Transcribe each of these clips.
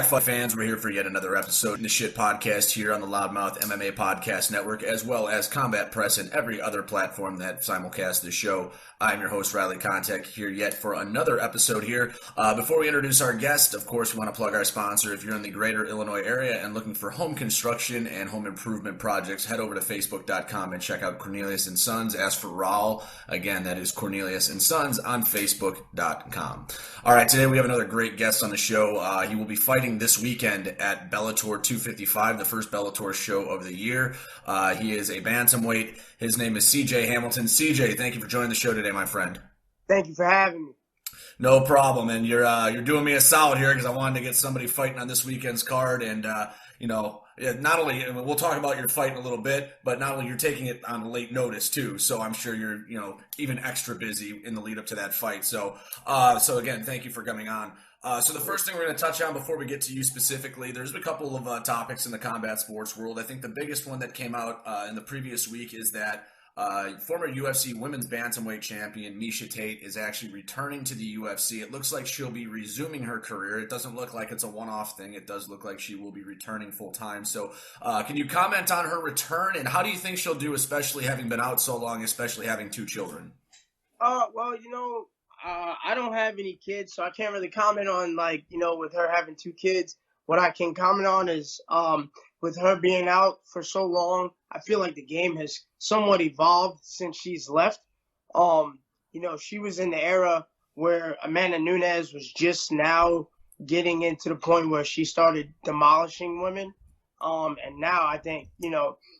back, fans. We're here for yet another episode in the Shit podcast here on the Loudmouth MMA Podcast Network, as well as Combat Press and every other platform that simulcasts the show. I'm your host, Riley Kontek, here yet for another episode here. Before we introduce our guest, of course, we want to plug our sponsor. If you're in the greater Illinois area and looking for home construction and home improvement projects, head over to Facebook.com and check out Cornelius & Sons. Ask for Raul. Again, that is Cornelius & Sons on Facebook.com. All right, today we have another great guest on the show. He will be fighting this weekend at Bellator 255, the first Bellator show of the year. He is a bantamweight. His name is Cee Jay Hamilton. CJ, thank you for joining the show today, my friend. Thank you for having me. No problem, and you're doing me a solid here because I wanted to get somebody fighting on this weekend's card, and not only we'll talk about your fight in a little bit, but not only you're taking it on late notice too, so I'm sure you're even extra busy in the lead up to that fight. So again, thank you for coming on. So the first thing we're going to touch on before we get to you specifically, there's a couple of topics in the combat sports world. I think the biggest one that came out in the previous week is that former UFC women's bantamweight champion Miesha Tate is actually returning to the UFC. It looks like she'll be resuming her career. It doesn't look like it's a one-off thing. It does look like she will be returning full-time. So can you comment on her return, and how do you think she'll do, especially having been out so long, especially having two children? I don't have any kids, so I can't really comment on, with her having two kids. What I can comment on is with her being out for so long, I feel like the game has somewhat evolved since she's left. She was in the era where Amanda Nunes was just now getting into the point where she started demolishing women. And now I think,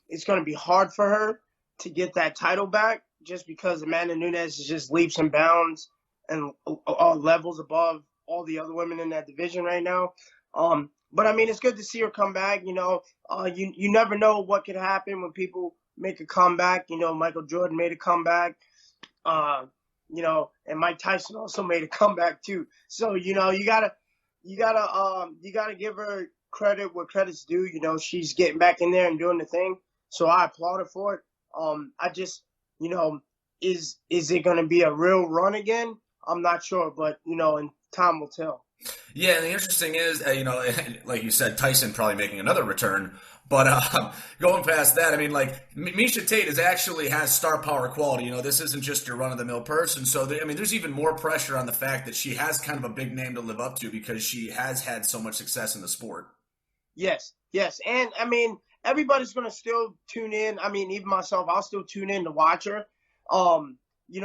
it's going to be hard for her to get that title back just because Amanda Nunes is just leaps and bounds and levels above all the other women in that division right now. But I mean, it's good to see her come back. You never know what could happen when people make a comeback. Michael Jordan made a comeback. And Mike Tyson also made a comeback too. So, you gotta give her credit where credit's due. She's getting back in there and doing the thing. So I applaud her for it. Is it going to be a real run again? I'm not sure, but, and time will tell. Yeah, and the interesting is, like you said, Tyson probably making another return. But going past that, Miesha Tate actually has star power quality. This isn't just your run-of-the-mill person. So, there's even more pressure on the fact that she has kind of a big name to live up to because she has had so much success in the sport. Yes. And, everybody's going to still tune in. Even myself, I'll still tune in to watch her.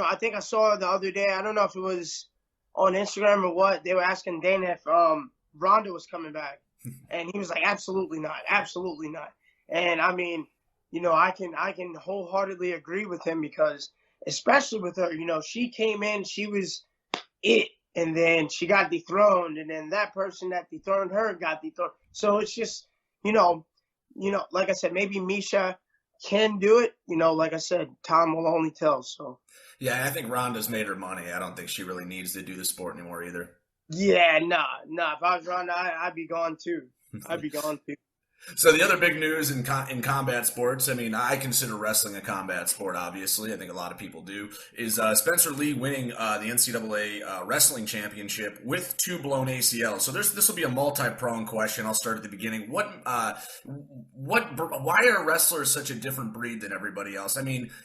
I think I saw the other day, I don't know if it was on Instagram or what, they were asking Dana if Ronda was coming back. And he was like, absolutely not. And I can wholeheartedly agree with him because especially with her, she came in, she was it, and then she got dethroned, and then that person that dethroned her got dethroned. So it's just, like I said, maybe Miesha can do it. Like I said, time will only tell. So yeah, I think Ronda's made her money. I don't think she really needs to do the sport anymore either. Yeah, nah. If I was Ronda, I'd be gone too. So the other big news in combat sports, I consider wrestling a combat sport, obviously. I think a lot of people do, is Spencer Lee winning the NCAA wrestling championship with 2 blown ACLs. So this will be a multi-pronged question. I'll start at the beginning. Why are wrestlers such a different breed than everybody else?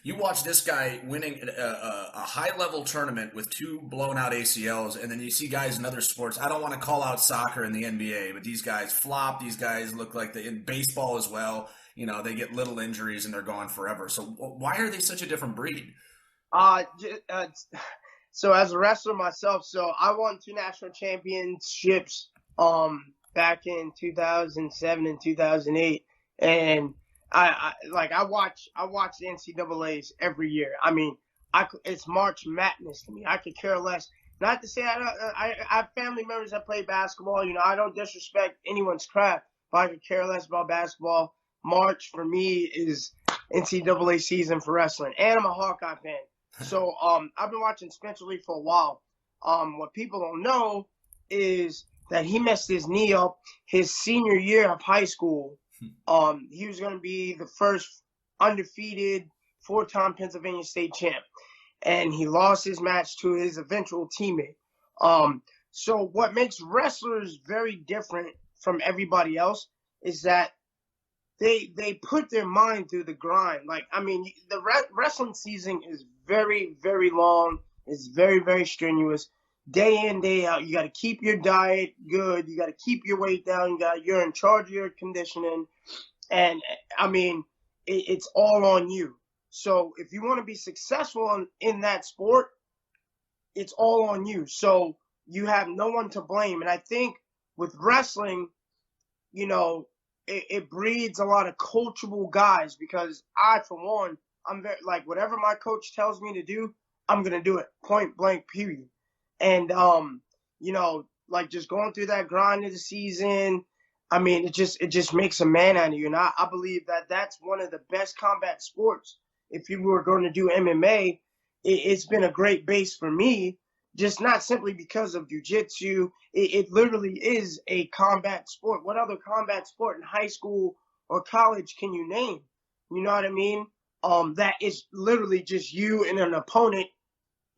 You watch this guy winning a high-level tournament with 2 blown-out ACLs, and then you see guys in other sports. I don't want to call out soccer and the NBA, but these guys flop. These guys look like in baseball as well, they get little injuries and they're gone forever. So why are they such a different breed? So as a wrestler myself, I won 2 national championships back in 2007 and 2008, and I watch the NCAAs every year. It's March Madness to me. I could care less. Not to say I have family members that play basketball. I don't disrespect anyone's craft. I could care less about basketball. March for me is NCAA season for wrestling, and I'm a Hawkeye fan. So I've been watching Spencer Lee for a while. What people don't know is that he messed his knee up his senior year of high school. He was going to be the first undefeated 4-time Pennsylvania state champ, and he lost his match to his eventual teammate. So what makes wrestlers very different from everybody else is that they put their mind through the grind. Like, I mean, the wrestling season is very, very long. It's very, very strenuous. Day in, day out, you got to keep your diet good. You got to keep your weight down. You're in charge of your conditioning. And, I mean, it's all on you. So if you want to be successful in that sport, it's all on you. So you have no one to blame. And I think with wrestling, you know, it breeds a lot of coachable guys, because I, for one, I'm very, like, whatever my coach tells me to do, I'm going to do it, point blank, period. And, you know, like, just going through that grind of the season, I mean, it just makes a man out of you. And I believe that that's one of the best combat sports. If you were going to do MMA, it's been a great base for me, just not simply because of jiu-jitsu. It literally is a combat sport. What other combat sport in high school or college can you name? You know what I mean? That is literally just you and an opponent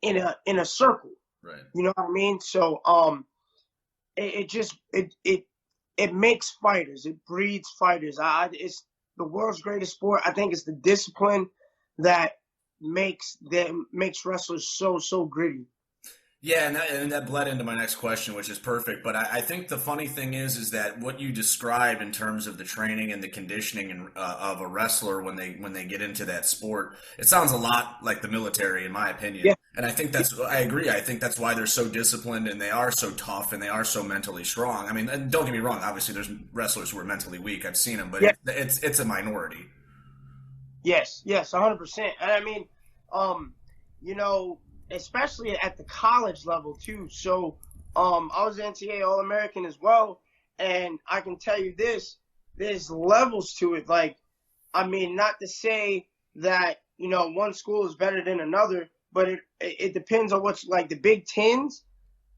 in a circle. Right. You know what I mean? So it makes fighters. It breeds fighters. It's the world's greatest sport. I think it's the discipline that makes wrestlers so gritty. Yeah, and that bled into my next question, which is perfect. But I think the funny thing is that what you describe in terms of the training and the conditioning of a wrestler when they get into that sport, it sounds a lot like the military, in my opinion. Yeah. And I think I agree. I think that's why they're so disciplined and they are so tough and they are so mentally strong. I mean, and don't get me wrong. Obviously, there's wrestlers who are mentally weak. I've seen them, but yeah, it's a minority. Yes, 100%. And I mean, you know, especially at the college level too. So I was an NCAA All-American as well, and I can tell you this, there's levels to it. Like, I mean, not to say that, you know, one school is better than another, but it depends on what's, like, the Big Tens,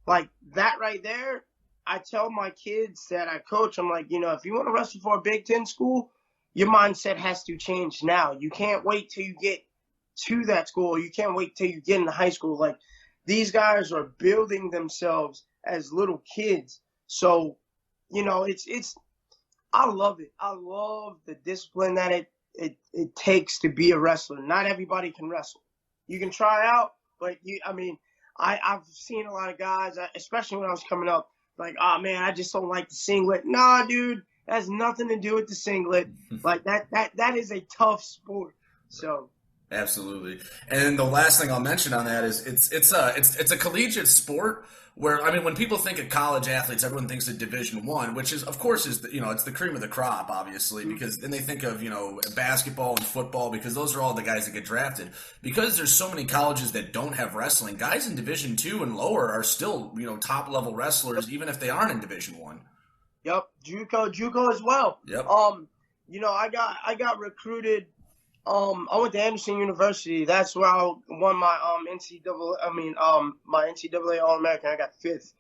like that right there. I tell my kids that I coach, I'm like, you know, if you want to wrestle for a Big Ten school, your mindset has to change now. You can't wait till you get to that school. You can't wait till you get into high school. Like, these guys are building themselves as little kids. So, you know, I love it. I love the discipline that it takes to be a wrestler. Not everybody can wrestle. You can try out, but I've seen a lot of guys, especially when I was coming up, like, oh man, I just don't like the singlet. Nah, dude, that has nothing to do with the singlet. Like, that is a tough sport. So. Absolutely. And then the last thing I'll mention on that is it's a collegiate sport where, I mean, when people think of college athletes, everyone thinks of Division I, which is, of course, it's the cream of the crop, obviously, because then they think of, you know, basketball and football, because those are all the guys that get drafted. Because there's so many colleges that don't have wrestling, guys in Division II and lower are still, you know, top level wrestlers, even if they aren't in Division I. Yep, JUCO as well. Yep. You know, I got recruited. I went to Anderson University. That's where I won my my NCAA All-American. I got 5th.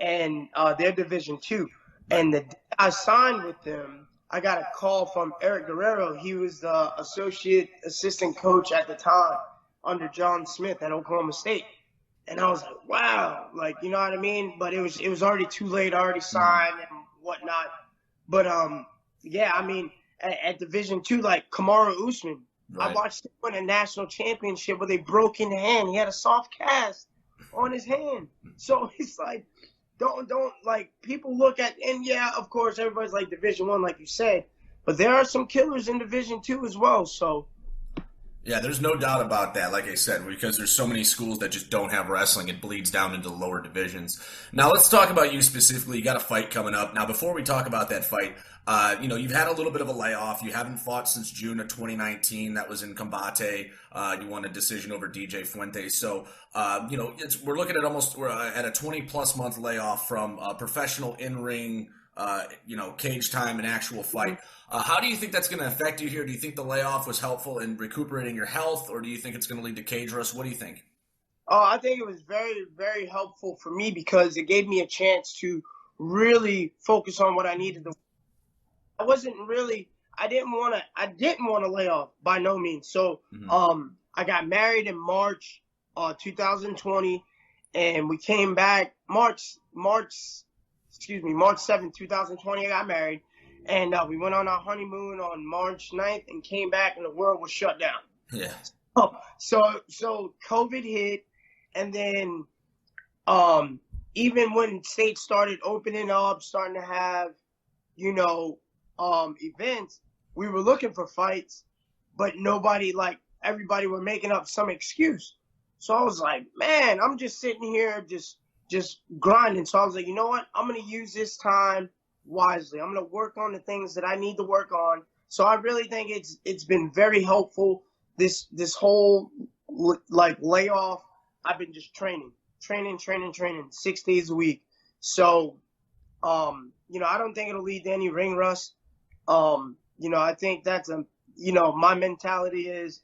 And they're Division II. And the day I signed with them, I got a call from Eric Guerrero. He was the assistant coach at the time under John Smith at Oklahoma State. And I was like, wow, like, you know what I mean? But it was already too late. I already signed and whatnot. But yeah, I mean, at Division II, like Kamaru Usman, right. I watched him win a national championship with a broken hand. He had a soft cast on his hand. So it's like, don't like, people look at, and yeah, of course, everybody's like Division I, like you said, but there are some killers in Division II as well. So. Yeah, there's no doubt about that, like I said, because there's so many schools that just don't have wrestling. It bleeds down into the lower divisions. Now, let's talk about you specifically. You got a fight coming up. Now, before we talk about that fight, you know, you've had a little bit of a layoff. You haven't fought since June of 2019. That was in Combate. You won a decision over DJ Fuentes. So, you know, we're looking at we're at a 20-plus month layoff from professional in-ring, you know, cage time and actual fight. How do you think that's going to affect you here? Do you think the layoff was helpful in recuperating your health, or do you think it's going to lead to cage rust? What do you think? I think it was very, very helpful for me because it gave me a chance to really focus on what I needed to. I didn't want to lay off by no means. So, I got married in March 2020, and we came back March March 7th, 2020, I got married. And we went on our honeymoon on March 9th and came back and the world was shut down. Yeah. So COVID hit, and then even when states started opening up, starting to have, events, we were looking for fights, but everybody were making up some excuse. So I was like, man, I'm just sitting here just grinding. So I was like, you know what? I'm going to use this time wisely. I'm going to work on the things that I need to work on. So I really think it's been very helpful. This whole layoff, I've been just training 6 days a week. So, I don't think it'll lead to any ring rust. I think that's my mentality is,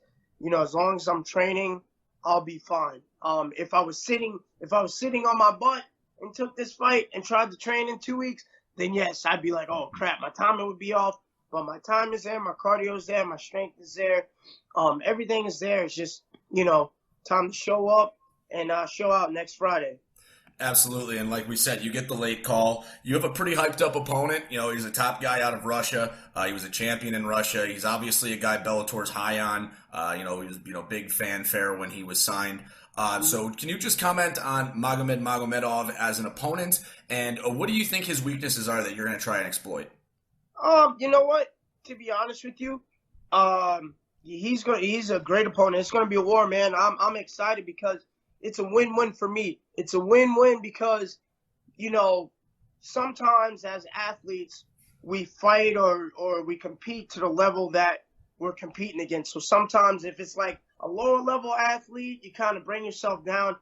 as long as I'm training, I'll be fine. If I was sitting on my butt and took this fight and tried to train in 2 weeks, then yes, I'd be like, oh crap, my timing would be off. But my time is there, my cardio is there, my strength is there, everything is there. It's just time to show up and show out next Friday. Absolutely, and like we said, you get the late call. You have a pretty hyped up opponent. He's a top guy out of Russia. He was a champion in Russia. He's obviously a guy Bellator's high on. He was big fanfare when he was signed. So can you just comment on Magomed Magomedov as an opponent, and what do you think his weaknesses are that you're going to try and exploit? You know what? To be honest with you, he's a great opponent. It's going to be a war, man. I'm excited because it's a win-win for me. It's a win-win because, sometimes as athletes, we fight or we compete to the level that we're competing against. So sometimes if it's like a lower level athlete, you kind of bring yourself down.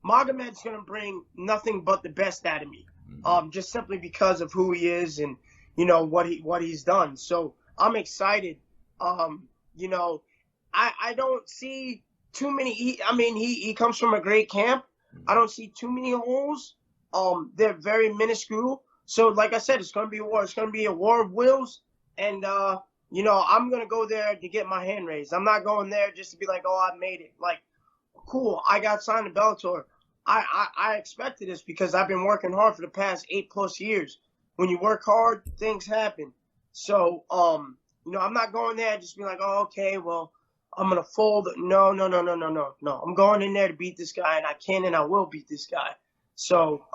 Magomed's going to bring nothing but the best out of me, just simply because of who he is and, what he's done. So I'm excited. I don't see too many. He comes from a great camp. I don't see too many holes. They're very minuscule. So like I said, it's going to be a war. It's going to be a war of wills. And, I'm going to go there to get my hand raised. I'm not going there just to be like, oh, I made it. Like, cool, I got signed to Bellator. I expected this because I've been working hard for the past 8+ years. When you work hard, things happen. So, I'm not going there just be like, oh, okay, well, I'm going to fold. No. I'm going in there to beat this guy, and I can and I will beat this guy. So,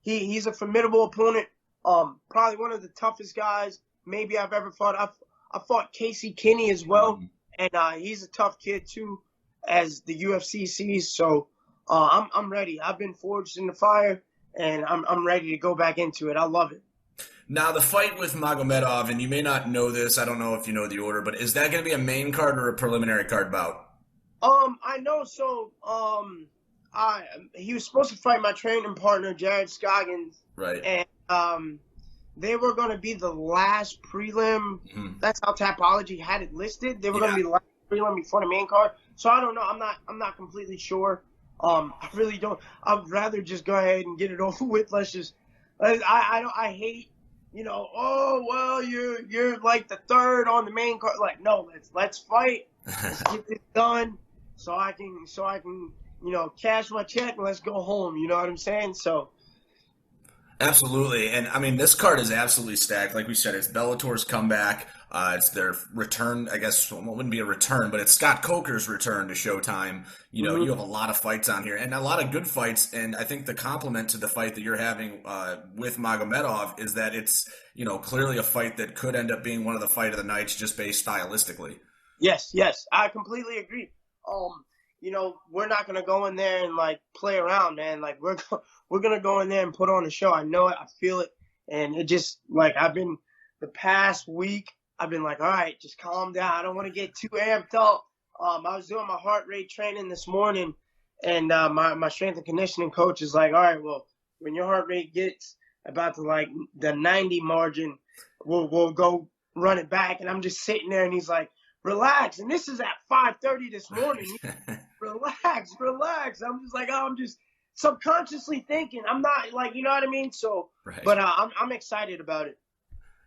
he's a formidable opponent. Probably one of the toughest guys maybe I've ever fought. I fought Casey Kinney as well, and he's a tough kid too, as the UFC sees. So I'm ready. I've been forged in the fire, and I'm ready to go back into it. I love it. Now, the fight with Magomedov, and you may not know this, I don't know if you know the order, but is that going to be a main card or a preliminary card bout? I know. So he was supposed to fight my training partner, Jared Scoggins. Right. And they were going to be the last prelim. Mm-hmm. That's how Tapology had it listed. They were going to be the last prelim before the main card. So I don't know. I'm not completely sure. I really don't. I'd rather just go ahead and get it over with. Let's just. I hate. Oh well, you're like the third on the main card. Like, no, let's fight. Let's get this done, so I can cash my check and let's go home. You know what I'm saying? So. Absolutely. And I mean, this card is absolutely stacked. Like we said, it's Bellator's comeback. It's their return, I guess. Well, it wouldn't be a return, but it's Scott Coker's return to Showtime. You have a lot of fights on here and a lot of good fights. And I think the compliment to the fight that you're having with Magomedov is that it's, clearly a fight that could end up being one of the fight of the nights just based stylistically. Yes. I completely agree. We're not going to go in there and play around, man. Like we're going to go in there and put on a show. I know it. I feel it. And it just I've been the past week, I've been like, all right, just calm down. I don't want to get too amped up. I was doing my heart rate training this morning, and my strength and conditioning coach is like, all right, well, when your heart rate gets about to the 90 margin, we'll go run it back. And I'm just sitting there, and he's like, relax. And this is at 5:30 this morning. Relax. I'm just like, I'm just subconsciously thinking. I'm not you know what I mean? So, right. But I'm excited about it.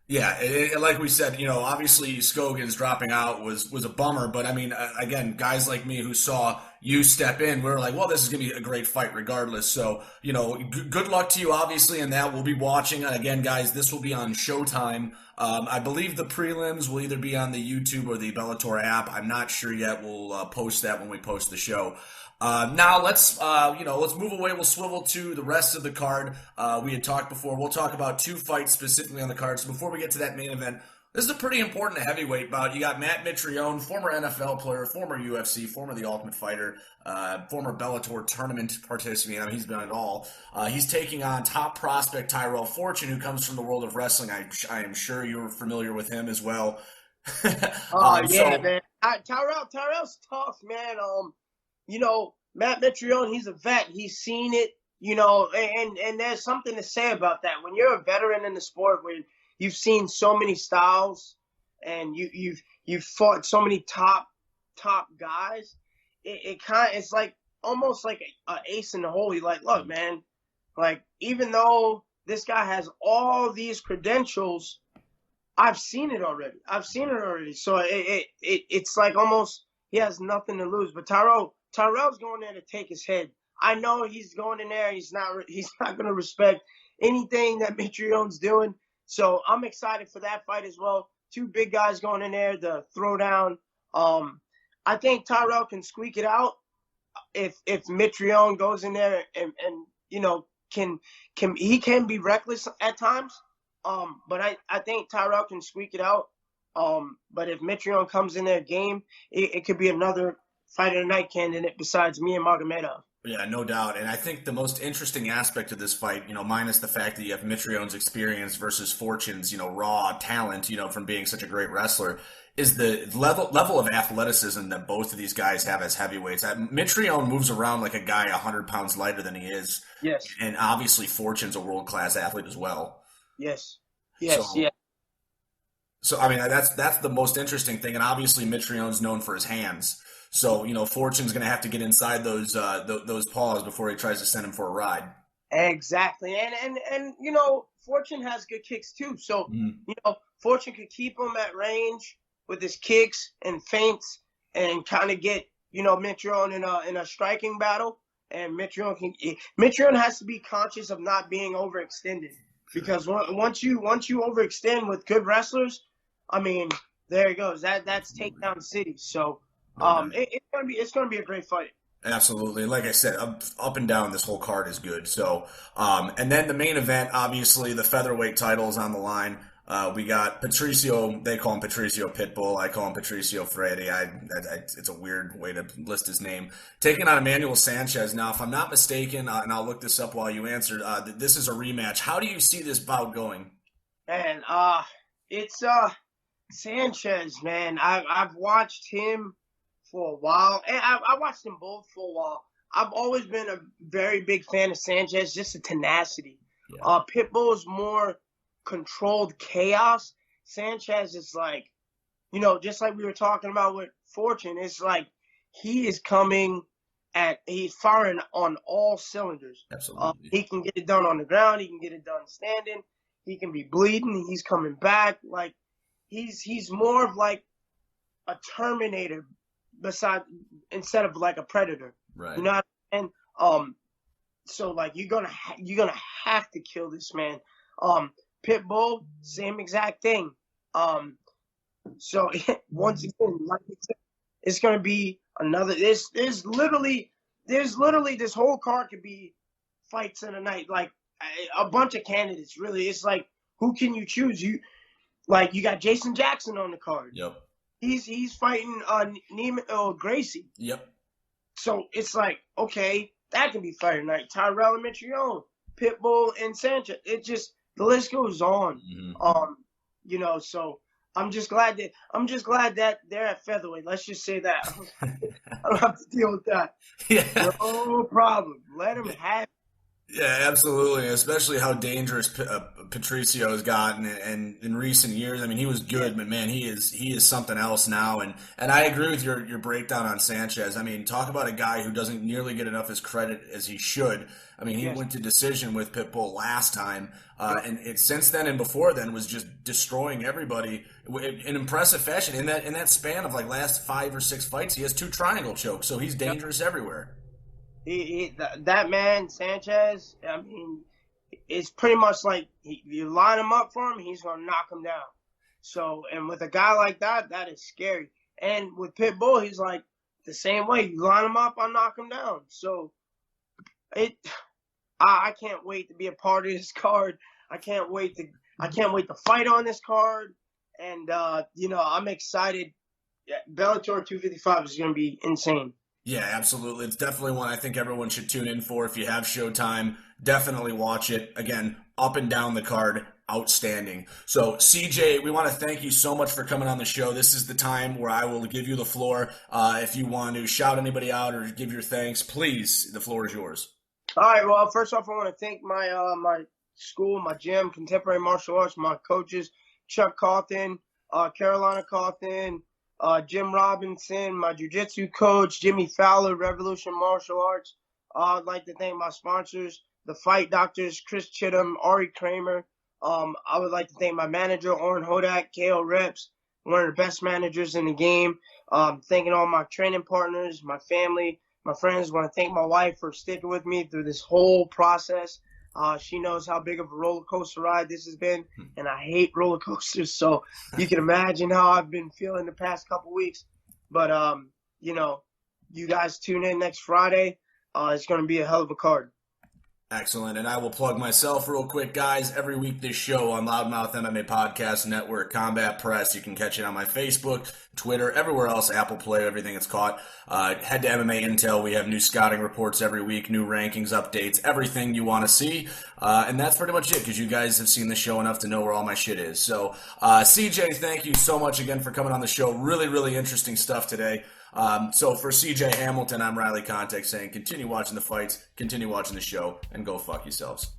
Yeah, like we said, obviously Scoggins dropping out was a bummer, but I mean, again, guys like me who saw, you step in, we're like, well, this is going to be a great fight regardless. So, good luck to you, obviously, in that. We'll be watching. And again, guys, this will be on Showtime. I believe the prelims will either be on the YouTube or the Bellator app. I'm not sure yet. We'll post that when we post the show. Now let's move away. We'll swivel to the rest of the card. We had talked before. We'll talk about 2 fights specifically on the card. So before we get to that main event, this is a pretty important heavyweight bout. You got Matt Mitrione, former NFL player, former UFC, former The Ultimate Fighter, former Bellator tournament participant. I mean, he's been it all. He's taking on top prospect Tyrell Fortune, who comes from the world of wrestling. I am sure you're familiar with him as well. Man. Tyrell's tough, man. Matt Mitrione, he's a vet. He's seen it, and there's something to say about that. When you're a veteran in the sport, when you've seen so many styles and you've fought so many top guys, it's like almost like an ace in the hole. You're like, look, man, like, even though this guy has all these credentials, I've seen it already. So it's like almost he has nothing to lose. But Tyrell's going there to take his head. I know he's going in there. He's not going to respect anything that Mitrione's doing. So I'm excited for that fight as well. 2 big guys going in there, the throwdown. I think Tyrell can squeak it out if Mitrione goes in there and can be reckless at times. But I think Tyrell can squeak it out. But if Mitrione comes in there game, it could be another fight of the night candidate besides me and Magomedov. Yeah, no doubt. And I think the most interesting aspect of this fight, minus the fact that you have Mitrione's experience versus Fortune's, raw talent, from being such a great wrestler, is the level of athleticism that both of these guys have as heavyweights. Mitrione moves around like a guy 100 pounds lighter than he is. Yes. And obviously Fortune's a world-class athlete as well. Yes. So, I mean, that's the most interesting thing. And obviously Mitrione's known for his hands. So, Fortune's going to have to get inside those paws before he tries to send him for a ride. Exactly. And Fortune has good kicks too. So, Fortune could keep him at range with his kicks and feints and kind of get, Mitrione in a striking battle. And Mitrione has to be conscious of not being overextended, because once you overextend with good wrestlers, I mean, there it goes. That's takedown city. So, it's gonna be a great fight. Absolutely. Like I said, up and down, this whole card is good. So, and then the main event, obviously, the featherweight title is on the line. We got Patricio. They call him Patricio Pitbull. I call him Patricio Freire. It's a weird way to list his name. Taking on Emmanuel Sanchez. Now, if I'm not mistaken, and I'll look this up while you answer, this is a rematch. How do you see this bout going? Man, it's Sanchez, man. I've watched him for a while, and I watched them both for a while. I've always been a very big fan of Sanchez, just the tenacity. Yeah. Pitbull is more controlled chaos. Sanchez is like, just like we were talking about with Fortune, it's like he is he's firing on all cylinders. Absolutely. He can get it done on the ground. He can get it done standing. He can be bleeding. He's coming back. Like, he's more of like a Terminator instead of like a Predator. Right. You know what I mean? So like you're gonna have to kill this man. Pitbull, same exact thing. So once again, like I said, it's gonna be another. There's literally this whole card could be fights in a night. Like a bunch of candidates. Really, it's like, who can you choose? You got Jason Jackson on the card. Yep. He's fighting Gracie. Yep. So it's like, okay, that can be fight night. Tyrell and Mitrione, Pitbull and Sanchez. It just, the list goes on. Mm-hmm. So I'm just glad that they're at featherweight. Let's just say that. I don't have to deal with that. Yeah. No problem. Let them have it. Yeah, absolutely. Especially how dangerous Patricio has gotten, and in recent years. I mean, he was good, but man, he is something else now. And I agree with your breakdown on Sanchez. I mean, talk about a guy who doesn't nearly get enough his credit as he should. I mean, he Yes. went to decision with Pitbull last time, Yep. and since then and before then was just destroying everybody in impressive fashion. In that span of like last 5 or 6 fights, he has 2 triangle chokes, so he's Yep. dangerous everywhere. That man Sanchez. I mean, it's pretty much like you line him up for him, he's gonna knock him down. So, and with a guy like that, that is scary. And with Pitbull, he's like the same way. You line him up, I'll knock him down. So it, I can't wait to be a part of this card. I can't wait to fight on this card. And I'm excited. Yeah, Bellator 255 is gonna be insane. Yeah, absolutely. It's definitely one I think everyone should tune in for. If you have Showtime, definitely watch it. Again, up and down the card, outstanding. So, CeeJay, we want to thank you so much for coming on the show. This is the time where I will give you the floor. If you want to shout anybody out or give your thanks, please, the floor is yours. All right. Well, first off, I want to thank my school, my gym, Contemporary Martial Arts, my coaches, Chuck Cawthon, Carolina Cawthon, Jim Robinson, my jiu-jitsu coach, Jimmy Fowler, Revolution Martial Arts. I'd like to thank my sponsors, the Fight Doctors, Chris Chittum, Ari Kramer. I would like to thank my manager, Oren Hodak, KO Reps, one of the best managers in the game. Thanking all my training partners, my family, my friends. I want to thank my wife for sticking with me through this whole process. She knows how big of a roller coaster ride this has been, and I hate roller coasters, so you can imagine how I've been feeling the past couple weeks. But, you guys tune in next Friday. It's going to be a hell of a card. Excellent. And I will plug myself real quick, guys. Every week this show on Loudmouth MMA Podcast Network, Combat Press. You can catch it on my Facebook, Twitter, everywhere else, Apple Play, everything it's caught. Head to MMA Intel. We have new scouting reports every week, new rankings, updates, everything you want to see. And that's pretty much it, because you guys have seen the show enough to know where all my shit is. So, CeeJay, thank you so much again for coming on the show. Really, really interesting stuff today. So for CeeJay Hamilton, I'm Riley Kontek saying continue watching the fights, continue watching the show, and go fuck yourselves.